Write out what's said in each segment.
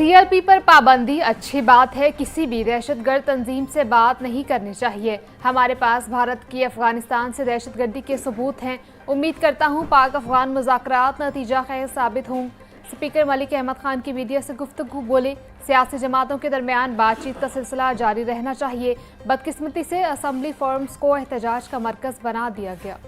CLP पर पाबंदी अच्छी बात है, किसी भी दहशतगर्द तंजीम से बात नहीं करनी चाहिए। हमारे पास भारत की अफगानिस्तान से दहशतगर्दी के सबूत हैं। उम्मीद करता हूं पाक अफगान मुज़ाकरात नतीजा खैर साबित हों। स्पीकर मलिक अहमद खान की मीडिया से गुफ्तगू बोले, सियासी जमातों के दरमियान बातचीत का सिलसिला जारी रहना चाहिए। बदकिस्मती से असम्बली फॉर्म्स को एहतजाज का मरकज बना दिया गया।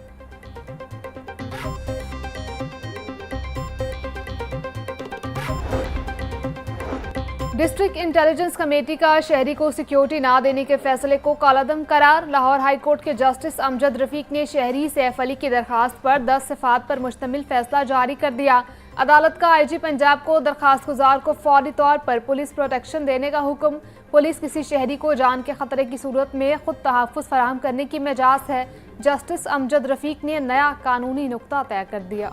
डिस्ट्रिक्ट इंटेलिजेंस कमेटी का शहरी को सिक्योरिटी ना देने के फैसले को कालादम करार। लाहौर हाई कोर्ट के जस्टिस अमजद रफीक ने शहरी सैफ अली की दरखास्त पर 10 सिफात पर मुश्तमिल फैसला जारी कर दिया। अदालत का आईजी पंजाब को दरखास्त गुजार को फौरी तौर पर पुलिस प्रोटेक्शन देने का हुक्म। पुलिस किसी शहरी को जान के खतरे की सूरत में खुद तहफ़्फ़ुज़ फराहम करने की मजाज है। जस्टिस अमजद रफीक ने नया कानूनी नुक्ता तय कर दिया।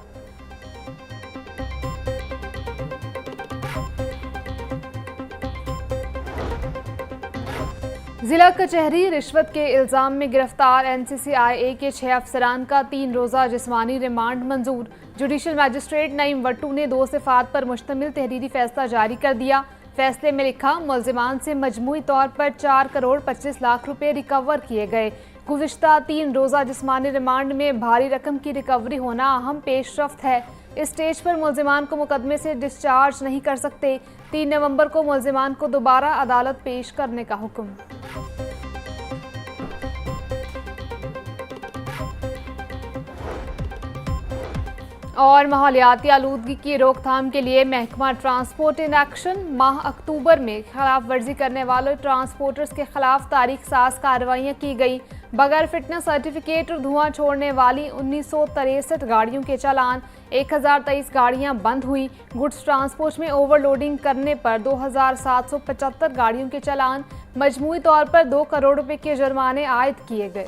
जिला कचहरी रिश्वत के इल्ज़ाम में गिरफ्तार NCCIA के 6 अफसरान का 3 रोज़ा जिस्मानी रिमांड मंजूर। जुडिशल मजिस्ट्रेट नईम वट्टू ने 2 सिफात पर मुश्तमिल तहरीरी फैसला जारी कर दिया। फैसले में लिखा, मुल्ज़िमान से मजमूई तौर पर 4 करोड़ 25 लाख रुपए रिकवर किए गए। गुज़िश्ता 3 रोज़ा जिस्मानी रिमांड में भारी रकम की रिकवरी होना अहम पेशरफ्त है। इस स्टेज पर मुल्ज़िमान को मुकदमे से डिस्चार्ज नहीं कर सकते। 3 नवंबर को मुल्ज़िमान को दोबारा अदालत पेश करने का हुक्म। और माहौलियाती आलूदगी की रोकथाम के लिए महकमा ट्रांसपोर्ट इन एक्शन। माह अक्टूबर में खिलाफ वर्जी करने वाले ट्रांसपोर्टर्स के खिलाफ तारीख साज कार्रवाइयाँ की गई। बगैर फिटनेस सर्टिफिकेट और धुआं छोड़ने वाली 1963 गाड़ियों के चालान, 1023 गाड़ियां बंद हुई। गुड्स ट्रांसपोर्ट में ओवरलोडिंग करने पर 2775 गाड़ियों के चालान, मजमूई तौर पर 2 करोड़ रुपए के जुर्माने आयद किए गए।